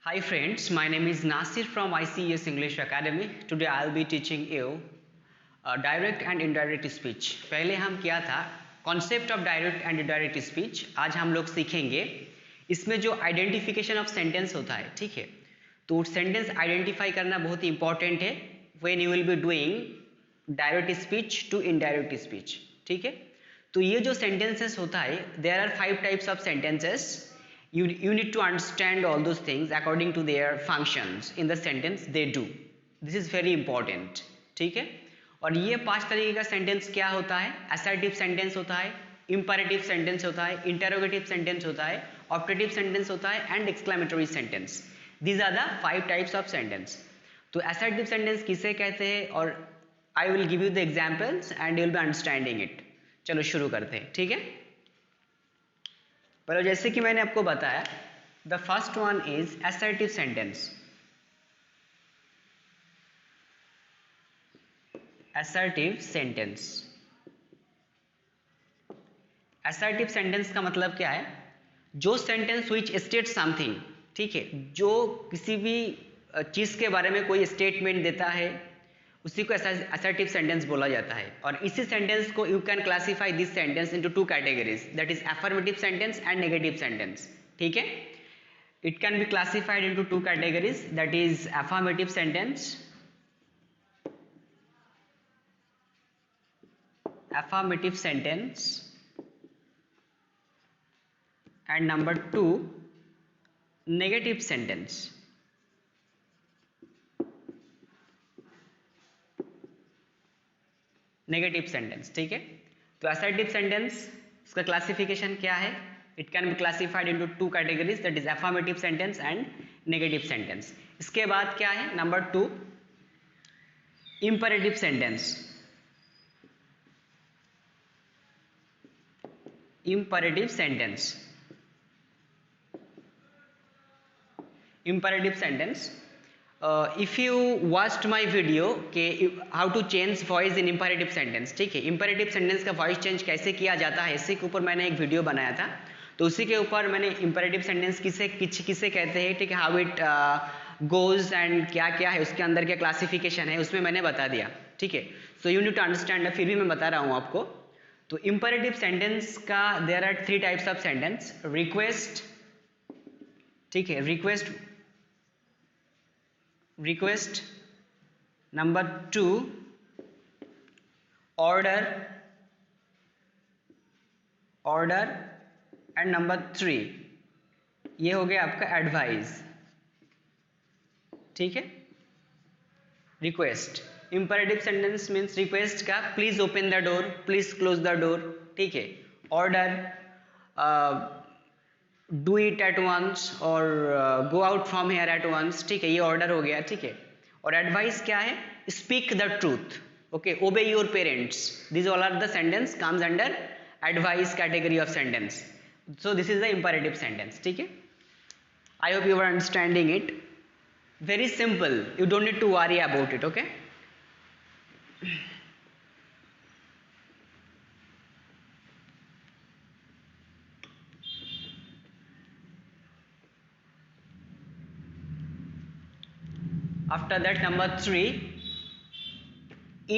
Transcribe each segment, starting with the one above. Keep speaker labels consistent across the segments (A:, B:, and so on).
A: Hi friends, my name is Nasir from ICES English Academy. Today I'll be teaching you direct and indirect speech. पहले हम क्या था concept of direct and indirect speech, आज हम लोग सीखेंगे। इसमें जो आइडेंटिफिकेशन ऑफ सेंटेंस होता है, ठीक है, तो सेंटेंस आइडेंटिफाई करना बहुत ही इंपॉर्टेंट है when you will be doing direct speech to indirect speech, ठीक है। तो ये जो सेंटेंसेस होता है, there are 5 types of sentences. You need to understand all those things according to their functions in the sentence they do. This is very important, ठीक है। और ये 5 तरीके का सेंटेंस क्या होता है? असर्टिव सेंटेंस होता है, इंपरेटिव सेंटेंस होता है, इंटरोगेटिव सेंटेंस होता है, ऑप्टेटिव सेंटेंस होता है and exclamatory sentence. These are the 5 types of sentence. तो असर्टिव सेंटेंस किसे कहते हैं, और आई will give you the examples and you will be understanding it. चलो शुरू करते हैं, ठीक है। पर जैसे कि मैंने आपको बताया, the first one is assertive sentence. Assertive sentence. Assertive sentence का मतलब क्या है? जो सेंटेंस विच स्टेट समथिंग, ठीक है, जो किसी भी चीज के बारे में कोई स्टेटमेंट देता है, उसी को असर्टिव सेंटेंस बोला जाता है. और इसी सेंटेंस को you can classify this sentence into 2 categories, that is affirmative sentence and negative sentence, ठीक है। It can be classified into 2 categories, that is affirmative sentence, affirmative sentence, and number 2 negative sentence. Negative sentence, ठीक है। तो assertive sentence, इसका classification क्या है? It can be classified into 2 categories, that is affirmative sentence and negative sentence. इसके बाद क्या है? Number 2 imperative sentence. imperative sentence. Imperative sentence, if you watched my video how to change voice in imperative sentence, ठीक है, imperative sentence का voice change कैसे किया जाता है, इसी के ऊपर मैंने एक वीडियो बनाया था. तो उसी के ऊपर मैंने imperative sentence किसे कहते हैं, ठीक है, how it goes and क्या क्या है, उसके अंदर क्या क्लासिफिकेशन है, उसमें मैंने बता दिया, ठीक है. So you need to understand, फिर भी मैं बता रहा हूँ आपको. तो इंपरेटिव सेंटेंस का there are 3 types of sentence. Request, ठीक है, request. Number 2 order and number 3 ये हो गया आपका एडवाइस, ठीक है. Request, imperative sentence means request का please open the door, please close the door, ठीक है. Order do it at once और go out from here eight once, ठीक है, ये ऑर्डर हो गया, ठीक है. और एडवाइस क्या है? Speak the truth, okay, obey your parents. This all are the sentence comes under advice category of sentence. So this is the imperative sentence, ठीक है. I hope you are understanding it. Very simple, you don't need to worry about it, okay. After that, number 3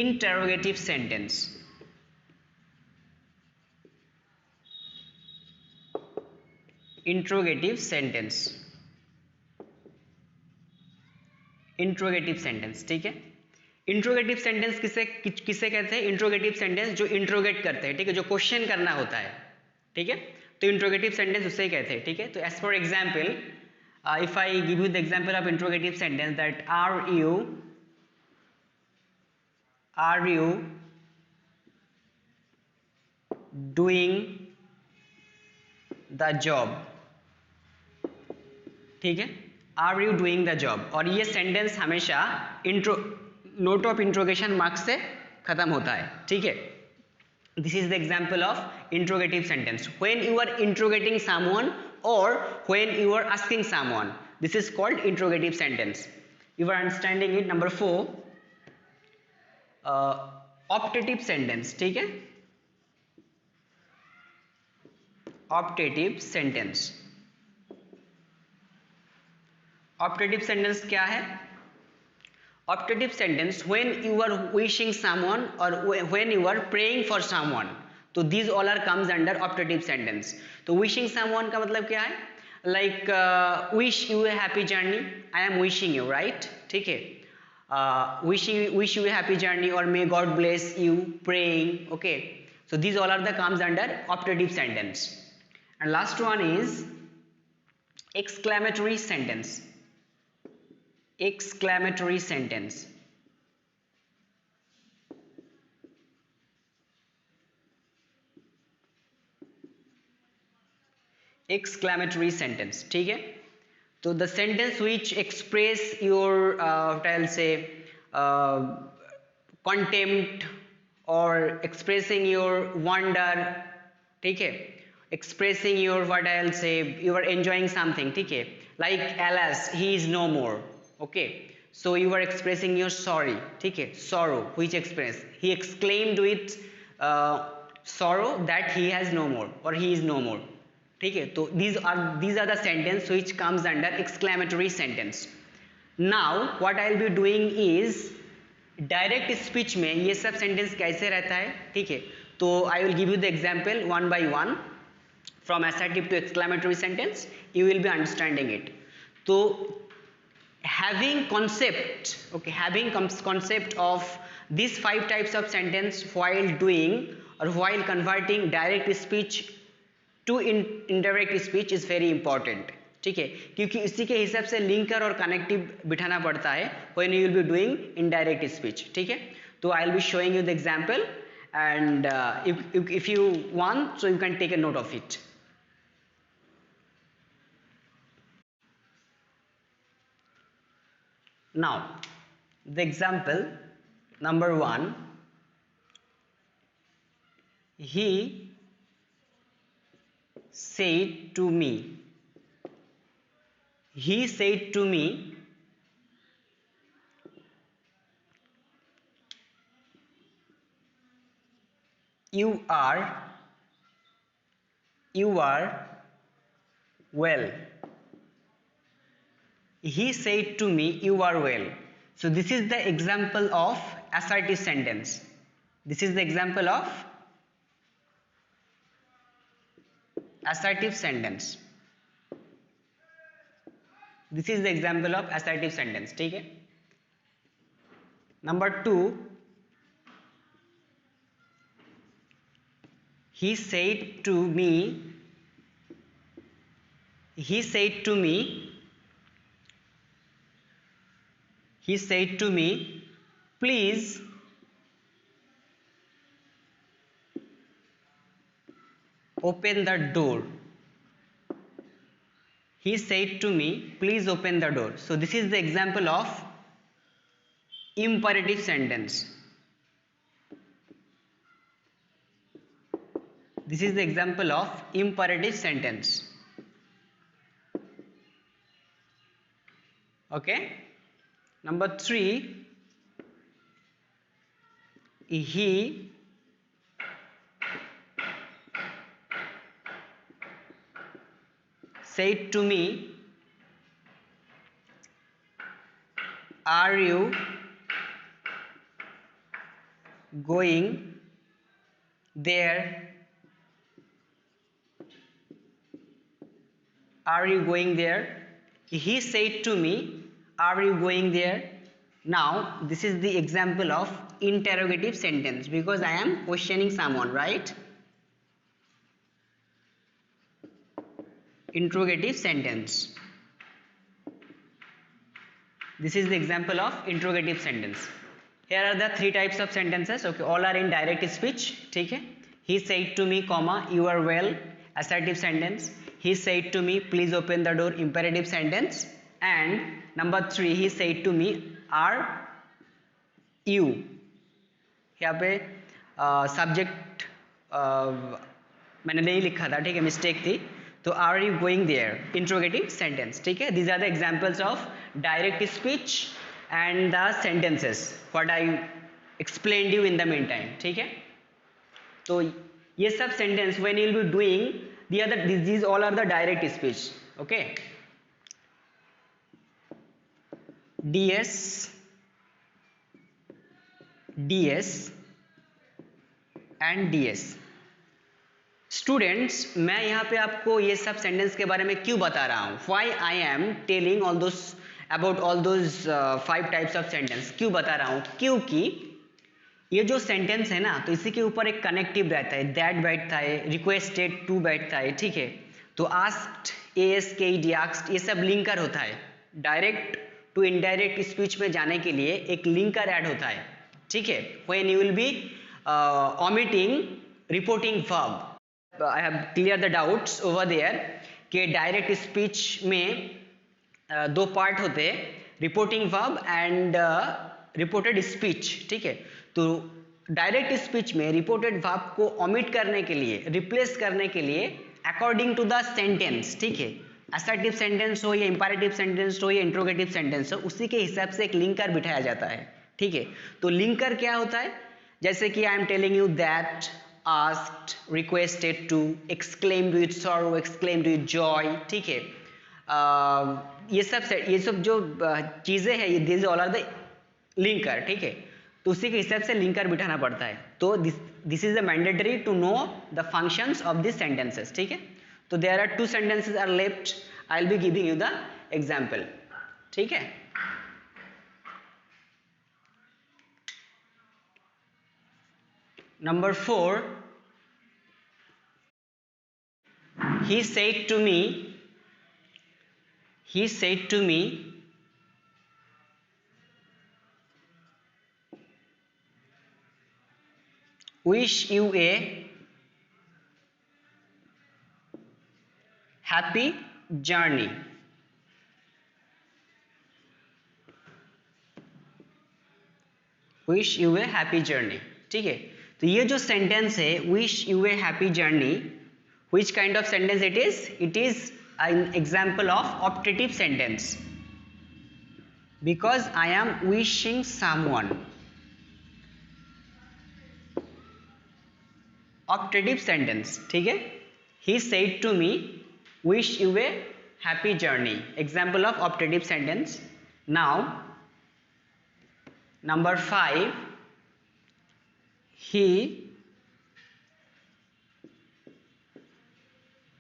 A: interrogative sentence. Interrogative sentence. Interrogative sentence, ठीक है. Interrogative sentence किसे कहते हैं? Interrogative sentence जो interrogate करते हैं, ठीक है, जो क्वेश्चन करना होता है, ठीक है. तो इंट्रोगेटिव सेंटेंस उसे कहते हैं, ठीक है. तो as for example, if I give you the example of interrogative sentence, that are you doing the job, ठीक है, are you doing the job. और ये सेंटेंस हमेशा नोट ऑफ इंट्रोगेशन मार्क्स से खत्म होता है, ठीक है. This is the example of interrogative sentence. When you are interrogating someone और when you are asking someone, this is called interrogative sentence. You are understanding it. Number 4 optative sentence, ठीक है. Optative sentence. Optative sentence क्या है? Optative sentence when you are wishing someone और when you are praying for someone, तो these all are comes under optative sentence. तो wishing someone का मतलब क्या है? Like wish you a happy journey, I am wishing you, right? ठीक है, wish you a happy journey और may God bless you, praying, okay. So these all are the comes under optative sentence. And last one is exclamatory sentence. Exclamatory sentence. Exclamatory sentence, ठीक है? तो the sentence which express your I'll say contempt or expressing your wonder, ठीक है, expressing your what I'll say you are enjoying something, ठीक है, like alas he is no more, okay, so you are expressing your sorry, ठीक है, sorrow which express he exclaimed with sorrow that he has no more or he is no more, ठीक है। तो these are the sentence which comes under exclamatory sentence. Now what I'll be doing is direct speech में ये सब sentence कैसे रहता है, ठीक है, तो I will give you the example one by one from assertive to exclamatory sentence, you will be understanding it. तो having concept, okay, having concept of these 5 types of sentence while doing or while converting direct speech to indirect speech is very important, ठीक है, क्योंकि इसी के हिसाब से linker और connective बिठाना पड़ता है when you will be doing indirect speech, ठीक है। तो I will be showing you the example and if you want so you can take a note of it. Now the example number 1, he said to me, he said to me, you are well. He said to me you are well. So this is the example of assertive sentence. This is the example of assertive sentence. This is the example of assertive sentence, ठीक है। Number 2, he said to me, he said to me, he said to me, please open the door. He said to me, please open the door. So this is the example of imperative sentence. This is the example of imperative sentence. Okay. Number 3, he said to me, are you going there? Are you going there? He said to me, are you going there? Now this is the example of interrogative sentence because I am questioning someone, right? Interrogative sentence. This is the example of interrogative sentence. Here are the 3 types of sentences, okay, all are in direct speech, ठीक है। He said to me, comma, you are well, assertive sentence. He said to me, please open the door, imperative sentence. And number 3, he said to me, are you, यहाँ पे subject मैंने नहीं लिखा था, ठीक है, मिस्टेक थी, तो are you going there, interrogative sentence, ठीक है। These are the examples of direct speech and the sentences what I explained you in the meantime, ठीक है। तो ये सब sentence when you will be doing these all are the direct speech, okay। DS, DS एंड DS। Students, मैं यहाँ पे आपको ये सब सेंटेंस के बारे में क्यों बता रहा हूँ? Why I am telling all those about all those 5 types of sentence. क्यों बता रहा हूँ? क्योंकि ये जो सेंटेंस है ना, तो इसी के ऊपर एक कनेक्टिव रहता है, दैट बैठता है, रिक्वेस्टेड टू बैठता है, ठीक है। तो आस्क्ड, ASKED, आस्क्ड, ये सब लिंकर होता है। डायरेक्ट टू इनडायरेक्ट स्पीच में जाने के लिए एक लिंकर ऐड होता है, ठीक है। When you will be omitting reporting verb. I have clear the doubts over there कि डायरेक्ट स्पीच में दो पार्ट होते हैं, reporting verb and reported speech, ठीक है। तो डायरेक्ट स्पीच में रिपोर्टेड वर्ब को ओमिट करने के लिए, रिप्लेस करने के लिए अकॉर्डिंग टू द सेंटेंस, ठीक है, असर्टिव सेंटेंस हो या इंपेरेटिव सेंटेंस हो या इंट्रोगेटिव सेंटेंस हो, उसी के हिसाब से एक लिंकर बिठाया जाता है, ठीक है। तो लिंकर क्या होता है? जैसे कि I am telling you that, asked, requested to, exclaimed with sorrow, exclaimed with joy, ठीक है। ये सब जो चीजें हैं, ये this all are the linker, ठीक है। तो उसी के हिसाब से लिंकर बिठाना पड़ता है। तो this is the mandatory to know the functions of this sentences, ठीक है। तो there are 2 sentences are left, I will be giving you the example, ठीक है। Number 4, he said to me, wish you a happy journey। wish you a happy journey, ठीक है। तो ये जो सेंटेंस है, wish you a happy journey, which kind of sentence it is? It is an example of optative sentence, because I am wishing someone। optative sentence, ठीक है। he said to me, wish you a happy journey, example of optative sentence। now number 5, he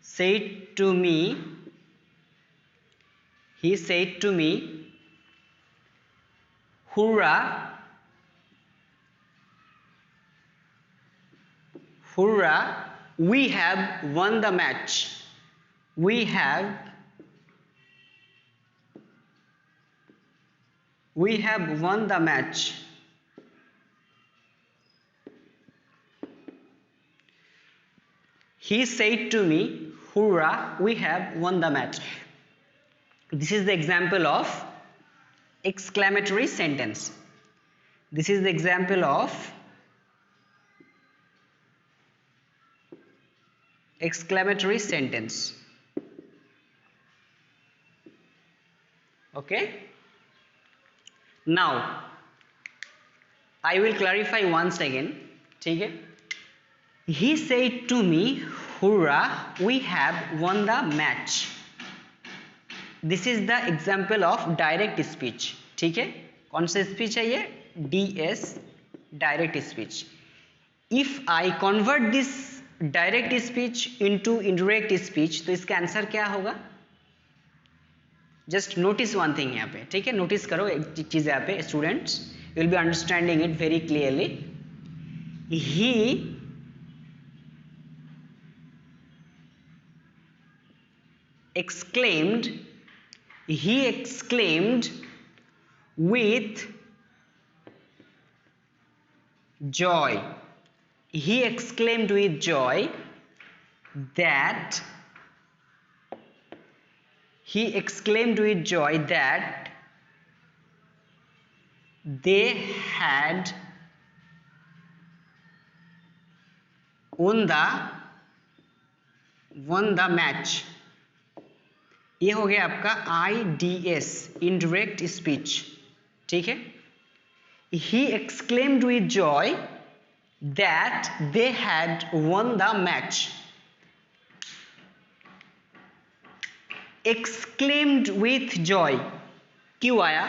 A: said to me, hurrah, hurrah, we have won the match, we have won the match। he said to me, hurrah, we have won the match। this is the example of exclamatory sentence, this is the example of exclamatory sentence, okay। now I will clarify once again, ठीक है। he said to me, hurrah, we have won the match। this is the example of direct speech, ठीक है। कौन सा speech है ये? DS, direct speech। if I convert this direct speech into indirect speech, तो इसका आंसर क्या होगा? जस्ट नोटिस वन थिंग यहाँ पे, ठीक है। नोटिस करो एक चीज यहाँ पे students, you will be understanding it very clearly. He exclaimed with joy, he exclaimed with joy that they had won the match। ये हो गया आपका IDS, indirect speech, ठीक है। he exclaimed with joy that they had won the match। exclaimed with joy क्यों आया?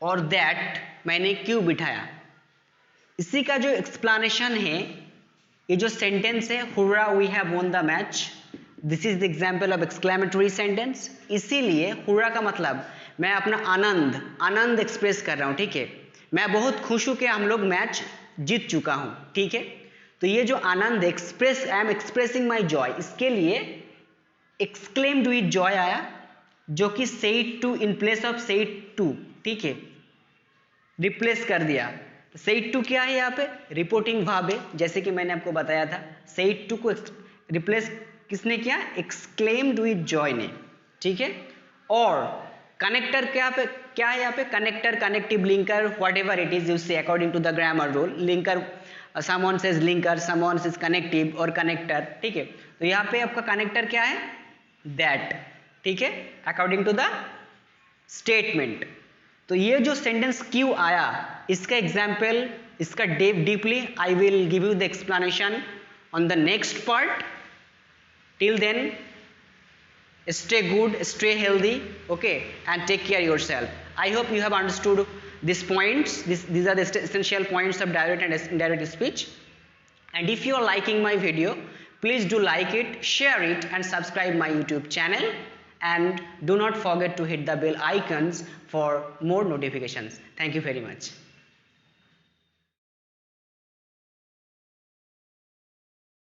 A: और that मैंने क्यों बिठाया। इसी का जो एक्सप्लेनेशन है, ये जो सेंटेंस है hurrah we have won the match, this is the example of exclamatory sentence. इसीलिए हुर्रा का मतलब मैं अपना आनंद एक्सप्रेस कर रहा हूँ, ठीक है, मैं बहुत खुश हूँ कि हम लोग मैच जीत चुका हूँ, ठीक है। तो ये जो आनंद express, I am expressing my joy, इसके लिए एक्सक्लेम्ड विद जॉय आया, जो कि said to in place of said to, ठीक है, रिप्लेस कर दिया। सेड टू क्या है यहाँ पे, रिपोर्टिंग वर्ब है, जैसे कि मैंने आपको बताया था। सेड टू को रिप्लेस किसने किया, एक्सक्लेम्ड विद जॉय ने, ठीक है। और कनेक्टर क्या है यहाँ पे, connector, connective linker, whatever it is you say according to the grammar rule. Linker, someone says linker, someone says connective और कनेक्टर, ठीक है। तो यहाँ पे आपका कनेक्टर क्या है, दैट, ठीक है, अकॉर्डिंग टू द स्टेटमेंट। तो ये जो सेंटेंस क्यों आया, इसका एग्जाम्पल, इसका deeply I will give you the explanation on the next part. Till then stay good, stay healthy, okay, and take care yourself. I hope you have understood these points. These are the essential points of direct and indirect speech. And if you are liking my video, please do like it, share it, and subscribe my YouTube channel. And do not forget to hit the bell icons for more notifications. Thank you very much.